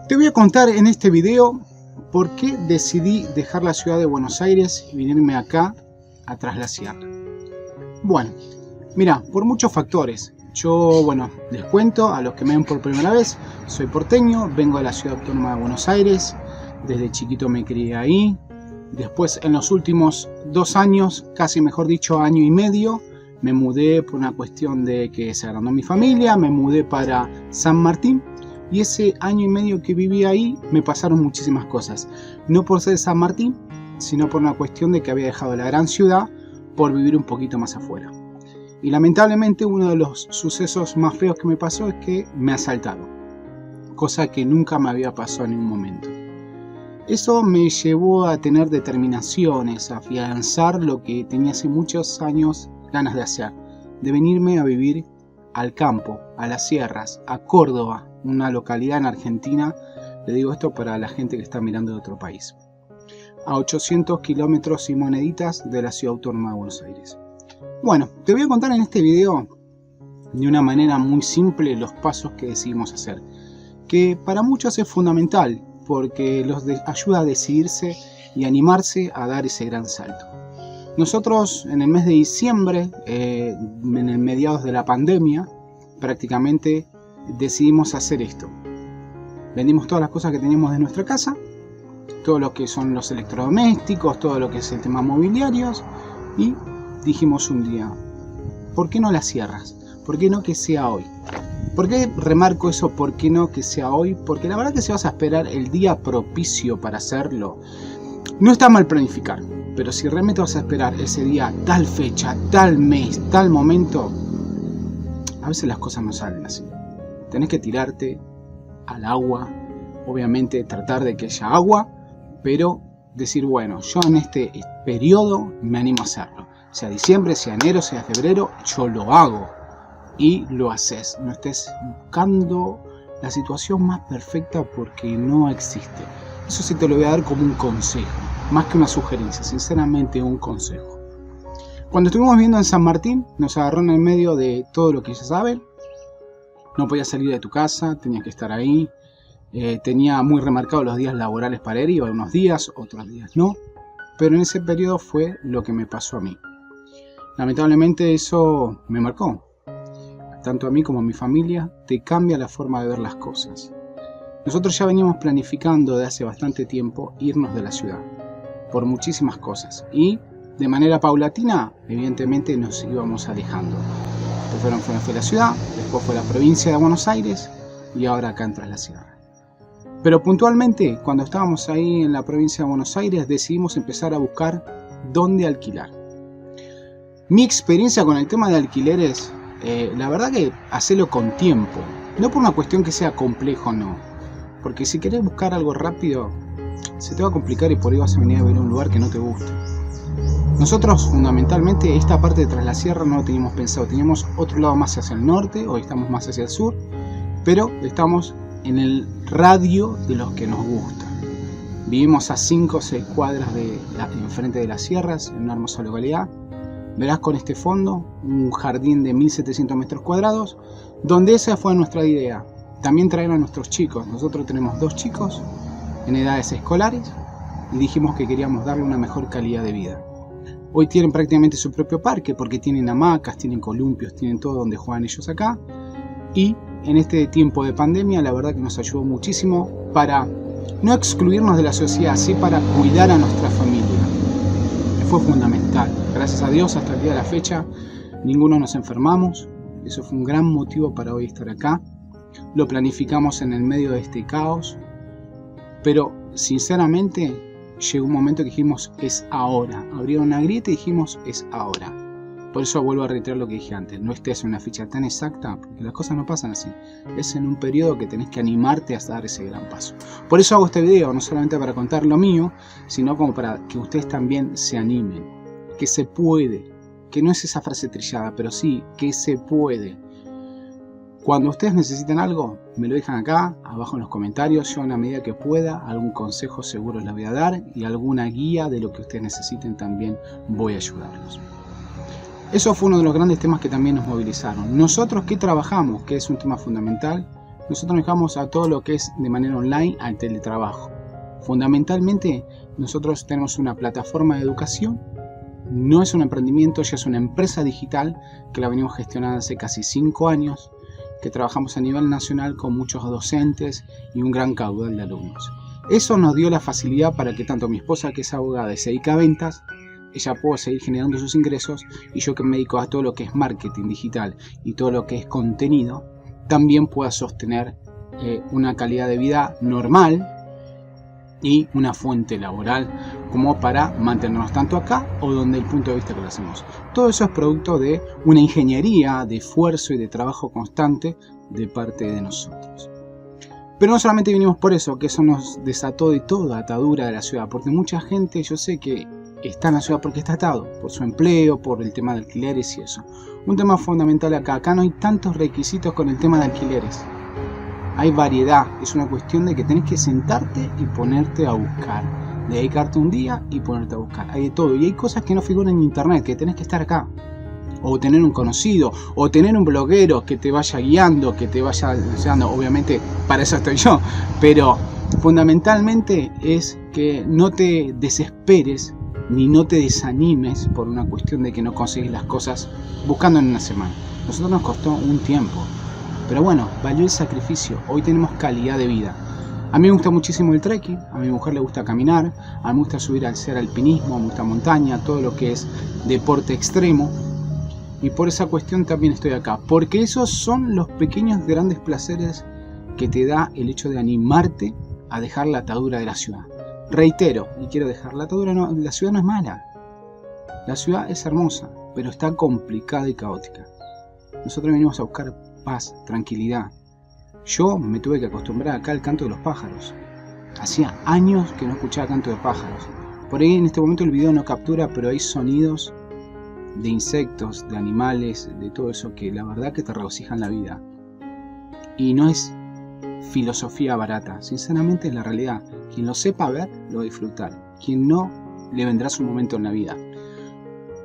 Te voy a contar en este video por qué decidí dejar la ciudad de Buenos Aires y venirme acá, atrás la sierra. Bueno, mira, por muchos factores. Yo, les cuento a los que me ven por primera vez, soy porteño, vengo de la ciudad autónoma de Buenos Aires, desde chiquito me crié ahí. Después, en los últimos 2 años, casi mejor dicho, año y medio, me mudé por una cuestión de que se agrandó mi familia, me mudé para San Martín. Y ese año y medio que viví ahí me pasaron muchísimas cosas. No por ser San Martín, sino por una cuestión de que había dejado la gran ciudad por vivir un poquito más afuera. Y lamentablemente uno de los sucesos más feos que me pasó es que me asaltaron. Cosa que nunca me había pasado en ningún momento. Eso me llevó a tener determinaciones, a afianzar lo que tenía hace muchos años ganas de hacer. De venirme a vivir al campo, a las sierras, a Córdoba, una localidad en Argentina. Le digo esto para la gente que está mirando de otro país. A 800 kilómetros y moneditas de la ciudad autónoma de Buenos Aires. Bueno, te voy a contar en este video de una manera muy simple los pasos que decidimos hacer. Que para muchos es fundamental porque los ayuda a decidirse y animarse a dar ese gran salto. Nosotros en el mes de diciembre, en el mediados de la pandemia, prácticamente decidimos hacer esto. Vendimos todas las cosas que teníamos de nuestra casa, todo lo que son los electrodomésticos, todo lo que es el tema mobiliarios, y dijimos un día, ¿por qué no las sierras? ¿Por qué no que sea hoy? ¿Por qué remarco eso? ¿Por qué no que sea hoy? Porque la verdad que si vas a esperar el día propicio para hacerlo, no está mal planificar, pero si realmente vas a esperar ese día, tal fecha, tal mes, tal momento, a veces las cosas no salen así. Tenés que tirarte al agua, obviamente tratar de que haya agua, pero decir, bueno, yo en este periodo me animo a hacerlo. Sea diciembre, sea enero, sea febrero, yo lo hago. Y lo haces. No estés buscando la situación más perfecta porque no existe. Eso sí te lo voy a dar como un consejo, más que una sugerencia, sinceramente un consejo. Cuando estuvimos viviendo en San Martín, nos agarró en el medio de todo lo que ya saben. No podías salir de tu casa, tenías que estar ahí. Tenía muy remarcados los días laborales para ir, iba unos días, otros días no. Pero en ese periodo fue lo que me pasó a mí. Lamentablemente eso me marcó. Tanto a mí como a mi familia, te cambia la forma de ver las cosas. Nosotros ya veníamos planificando de hace bastante tiempo irnos de la ciudad, por muchísimas cosas. Y de manera paulatina, evidentemente nos íbamos alejando. Primero fue la ciudad, después fue la provincia de Buenos Aires y ahora acá en Tras la Sierra. Pero puntualmente, cuando estábamos ahí en la provincia de Buenos Aires, decidimos empezar a buscar dónde alquilar. Mi experiencia con el tema de alquileres, la verdad que hacerlo con tiempo. No por una cuestión que sea complejo, no. Porque si querés buscar algo rápido, se te va a complicar y por ahí vas a venir a ver un lugar que no te guste. Nosotros fundamentalmente esta parte de Tras la Sierra no lo teníamos pensado. Teníamos otro lado más hacia el norte, hoy estamos más hacia el sur. Pero estamos en el radio de los que nos gusta. Vivimos a 5 o 6 cuadras enfrente de las sierras, en una hermosa localidad. Verás con este fondo un jardín de 1700 metros cuadrados, donde esa fue nuestra idea. También traer a nuestros chicos. Nosotros tenemos 2 chicos en edades escolares y dijimos que queríamos darle una mejor calidad de vida. Hoy tienen prácticamente su propio parque porque tienen hamacas, tienen columpios, tienen todo donde juegan ellos acá. Y en este tiempo de pandemia la verdad que nos ayudó muchísimo para no excluirnos de la sociedad, sí para cuidar a nuestra familia. Fue fundamental. Gracias a Dios hasta el día de la fecha ninguno nos enfermamos. Eso fue un gran motivo para hoy estar acá. Lo planificamos en el medio de este caos. Pero sinceramente llegó un momento que dijimos es ahora. Abrieron una grieta y dijimos es ahora. Por eso vuelvo a reiterar lo que dije antes. No estés en una fecha tan exacta porque las cosas no pasan así. Es en un periodo que tenés que animarte a dar ese gran paso. Por eso hago este video, no solamente para contar lo mío, sino como para que ustedes también se animen. Que se puede. Que no es esa frase trillada, pero sí, que se puede. Cuando ustedes necesiten algo, me lo dejan acá, abajo en los comentarios. Yo en la medida que pueda, algún consejo seguro les voy a dar. Y alguna guía de lo que ustedes necesiten también voy a ayudarlos. Eso fue uno de los grandes temas que también nos movilizaron. Nosotros, ¿qué trabajamos? Que es un tema fundamental. nosotros nos dedicamos a todo lo que es de manera online, al teletrabajo. Fundamentalmente, nosotros tenemos una plataforma de educación. No es un emprendimiento, ya es una empresa digital que la venimos gestionando hace casi 5 años, que trabajamos a nivel nacional con muchos docentes y un gran caudal de alumnos. Eso nos dio la facilidad para que tanto mi esposa, que es abogada y se dedica a ventas, ella pueda seguir generando sus ingresos, y yo, que me dedico a todo lo que es marketing digital y todo lo que es contenido, también pueda sostener una calidad de vida normal y una fuente laboral como para mantenernos tanto acá o donde el punto de vista que lo hacemos. Todo eso es producto de una ingeniería, de esfuerzo y de trabajo constante de parte de nosotros. Pero no solamente vinimos por eso, que eso nos desató de toda atadura de la ciudad, porque mucha gente, yo sé que está en la ciudad porque está atado, por su empleo, por el tema de alquileres y eso. Un tema fundamental acá no hay tantos requisitos con el tema de alquileres. Hay variedad, es una cuestión de que tenés que sentarte y ponerte a buscar, dedicarte un día y ponerte a buscar. Hay de todo, y hay cosas que no figuran en internet, que tenés que estar acá, o tener un conocido, o tener un bloguero que te vaya guiando, que te vaya enseñando. Obviamente para eso estoy yo, pero fundamentalmente es que no te desesperes ni no te desanimes por una cuestión de que no conseguís las cosas buscando en una semana. Nosotros nos costó un tiempo, pero bueno, valió el sacrificio. Hoy tenemos calidad de vida. A mí me gusta muchísimo el trekking, a mi mujer le gusta caminar, a mí me gusta subir al hacer alpinismo, me gusta montaña, todo lo que es deporte extremo. Y por esa cuestión también estoy acá, porque esos son los pequeños grandes placeres que te da el hecho de animarte a dejar la atadura de la ciudad. Reitero, y quiero dejar, la atadura no, la ciudad no es mala. La ciudad es hermosa, pero está complicada y caótica. Nosotros venimos a buscar paz, tranquilidad. Yo me tuve que acostumbrar acá al canto de los pájaros. Hacía años que no escuchaba canto de pájaros. Por ahí en este momento el video no captura, pero hay sonidos de insectos, de animales, de todo eso que la verdad que te regocijan la vida. Y no es filosofía barata, sinceramente es la realidad. Quien lo sepa ver, lo va a disfrutar. Quien no, le vendrá su momento en la vida.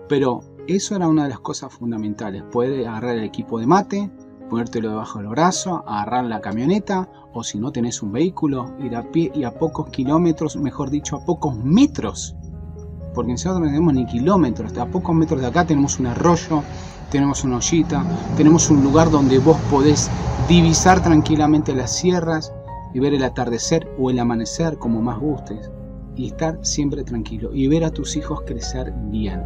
Pero eso era una de las cosas fundamentales, poder agarrar el equipo de mate, ponértelo debajo del brazo, agarrar la camioneta, o si no tenés un vehículo, ir a pie y a pocos kilómetros, mejor dicho, a pocos metros, porque nosotros no tenemos ni kilómetros, a pocos metros de acá tenemos un arroyo, tenemos una ollita, tenemos un lugar donde vos podés divisar tranquilamente las sierras y ver el atardecer o el amanecer, como más gustes, y estar siempre tranquilo y ver a tus hijos crecer bien.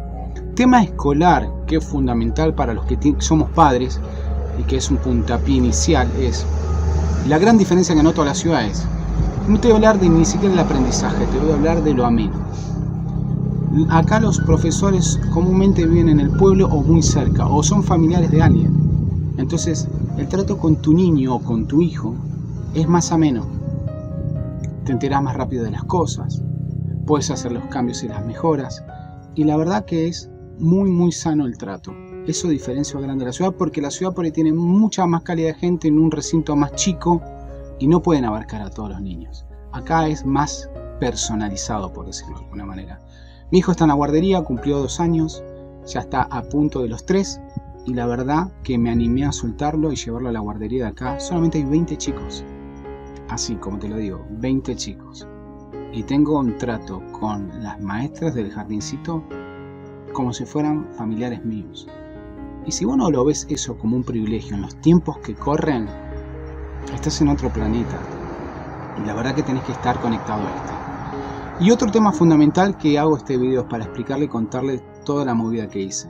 Tema escolar, que es fundamental para los que somos padres y que es un puntapié inicial, es la gran diferencia que noto a las ciudades. No te voy a hablar de ni siquiera el aprendizaje, te voy a hablar de lo ameno. Acá los profesores comúnmente viven en el pueblo o muy cerca, o son familiares de alguien. Entonces el trato con tu niño o con tu hijo es más ameno. Te enterás más rápido de las cosas, puedes hacer los cambios y las mejoras, y la verdad que es muy sano el trato. Eso diferencia grande de la ciudad, porque la ciudad por ahí tiene mucha más calidad de gente en un recinto más chico y no pueden abarcar a todos los niños. Acá es más personalizado, por decirlo de alguna manera. Mi hijo está en la guardería, cumplió 2 años, ya está a punto de los 3, y la verdad que me animé a soltarlo y llevarlo a la guardería de acá. Solamente hay 20 chicos, así como te lo digo, 20 chicos. Y tengo un trato con las maestras del jardincito como si fueran familiares míos. Y si vos no lo ves eso como un privilegio en los tiempos que corren, estás en otro planeta. Y la verdad que tenés que estar conectado a esto. Y otro tema fundamental que hago este video es para explicarle y contarle toda la movida que hice.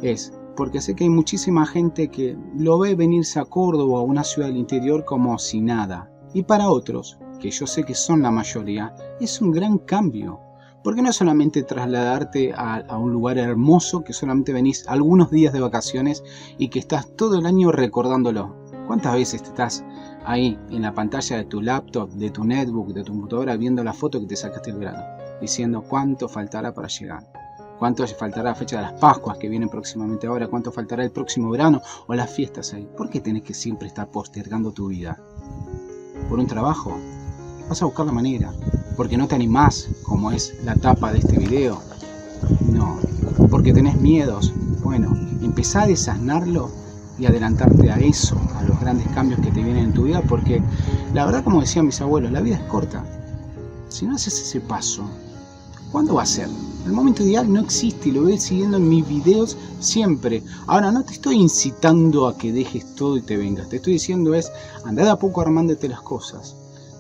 Es porque sé que hay muchísima gente que lo ve venirse a Córdoba o a una ciudad del interior como si nada. Y para otros, que yo sé que son la mayoría, es un gran cambio. Porque no es solamente trasladarte a un lugar hermoso que solamente venís algunos días de vacaciones y que estás todo el año recordándolo. ¿Cuántas veces estás ahí en la pantalla de tu laptop, de tu netbook, de tu computadora viendo la foto que te sacaste el verano? Diciendo cuánto faltará para llegar. Cuánto faltará la fecha de las Pascuas que vienen próximamente ahora. Cuánto faltará el próximo verano o las fiestas ahí. ¿Por qué tenés que siempre estar postergando tu vida? ¿Por un trabajo? Vas a buscar la manera. Porque no te animás, como es la tapa de este video. No, porque tenés miedos. Bueno, empezá a desasnarlo y adelantarte a eso, a los grandes cambios que te vienen en tu vida, porque la verdad, como decían mis abuelos, la vida es corta. Si no haces ese paso, ¿cuándo va a ser? El momento ideal no existe y lo voy siguiendo en mis videos siempre. Ahora, no te estoy incitando a que dejes todo y te vengas. Te estoy diciendo andá de a poco armándote las cosas.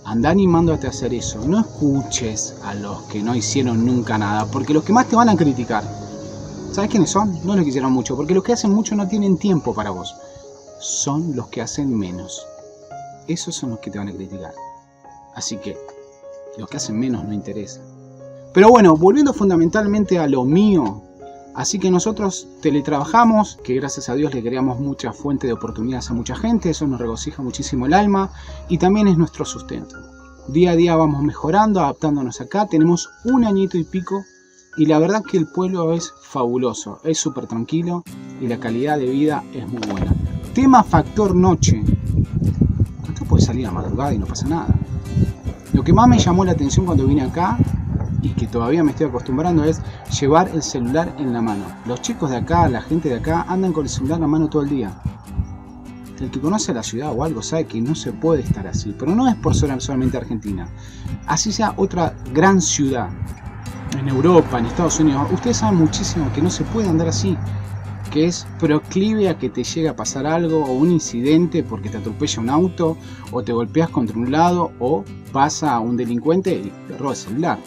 Andá animándote a hacer eso. No escuches a los que no hicieron nunca nada, porque los que más te van a criticar, ¿sabes quiénes son? No los que hicieron mucho, porque los que hacen mucho no tienen tiempo para vos. Son los que hacen menos. Esos son los que te van a criticar. Así que los que hacen menos no interesan. Pero bueno, volviendo fundamentalmente a lo mío, así que nosotros teletrabajamos, que gracias a Dios le creamos mucha fuente de oportunidades a mucha gente, eso nos regocija muchísimo el alma y también es nuestro sustento. Día a día vamos mejorando, adaptándonos acá, tenemos 1 añito y pico y la verdad que el pueblo es fabuloso, es súper tranquilo y la calidad de vida es muy buena. Tema factor noche, acá puedes salir a madrugada y no pasa nada. Lo que más me llamó la atención cuando vine acá y que todavía me estoy acostumbrando es llevar el celular en la mano. Los chicos de acá, la gente de acá andan con el celular en la mano todo el día. El que conoce la ciudad o algo sabe que no se puede estar así, pero no es por solamente Argentina. Así sea otra gran ciudad, en Europa, en Estados Unidos, ustedes saben muchísimo que no se puede andar así, que es proclive a que te llegue a pasar algo o un incidente porque te atropella un auto o te golpeas contra un lado o pasa un delincuente y te roba el celular.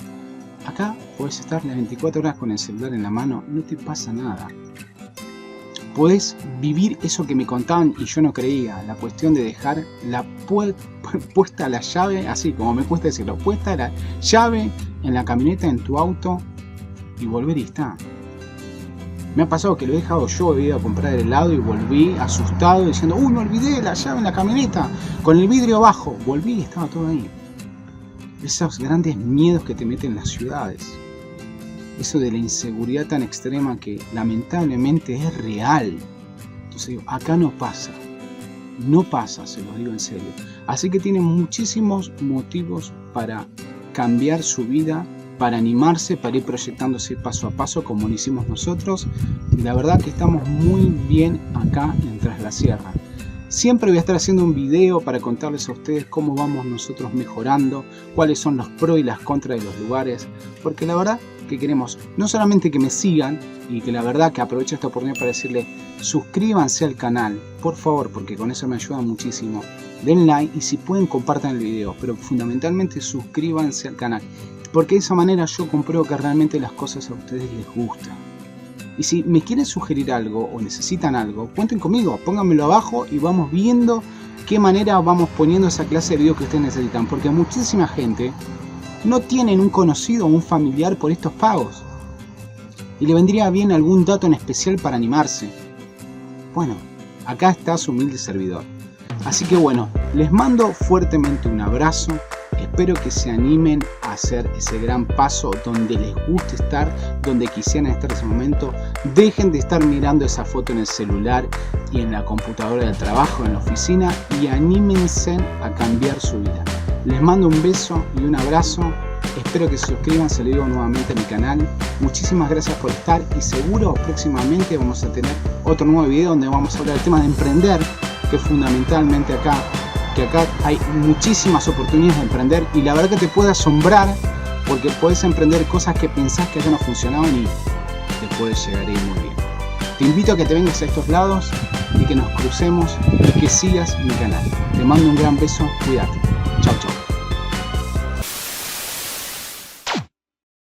Acá podés estar las 24 horas con el celular en la mano, no te pasa nada. Podés vivir eso que me contaban y yo no creía, la cuestión de dejar puesta la llave, así como me cuesta decirlo, puesta la llave en la camioneta, en tu auto y volver y está. Me ha pasado que lo he dejado yo, he ido a comprar el helado y volví asustado diciendo, uy, me olvidé la llave en la camioneta, con el vidrio abajo. Volví y estaba todo ahí. Esos grandes miedos que te meten las ciudades. Eso de la inseguridad tan extrema que lamentablemente es real. Entonces digo, acá no pasa. No pasa, se los digo en serio. Así que tienen muchísimos motivos para cambiar su vida, para animarse, para ir proyectándose paso a paso como lo hicimos nosotros. Y la verdad que estamos muy bien acá en Tras la Sierra. Siempre voy a estar haciendo un video para contarles a ustedes cómo vamos nosotros mejorando, cuáles son los pros y las contras de los lugares, porque la verdad que queremos no solamente que me sigan y que la verdad que aprovecho esta oportunidad para decirles suscríbanse al canal, por favor, porque con eso me ayuda muchísimo. Den like y si pueden compartan el video, pero fundamentalmente suscríbanse al canal, porque de esa manera yo compruebo que realmente las cosas a ustedes les gustan. Y si me quieren sugerir algo o necesitan algo, cuenten conmigo, pónganmelo abajo y vamos viendo qué manera vamos poniendo esa clase de videos que ustedes necesitan. Porque muchísima gente no tienen un conocido o un familiar por estos pagos. Y le vendría bien algún dato en especial para animarse. Bueno, acá está su humilde servidor. Así que bueno, les mando fuertemente un abrazo. Espero que se animen a hacer ese gran paso donde les guste estar, donde quisieran estar en ese momento. Dejen de estar mirando esa foto en el celular y en la computadora del trabajo, en la oficina y anímense a cambiar su vida. Les mando un beso y un abrazo. Espero que se suscriban, se lo digo nuevamente a mi canal. Muchísimas gracias por estar y seguro próximamente vamos a tener otro nuevo video donde vamos a hablar del tema de emprender, que fundamentalmente acá hay muchísimas oportunidades de emprender y la verdad que te puede asombrar porque puedes emprender cosas que pensás que acá no funcionaban y te puedes llegar a ir muy bien. Te invito a que te vengas a estos lados y que nos crucemos y que sigas mi canal. Te mando un gran beso, cuídate. Chau, chau.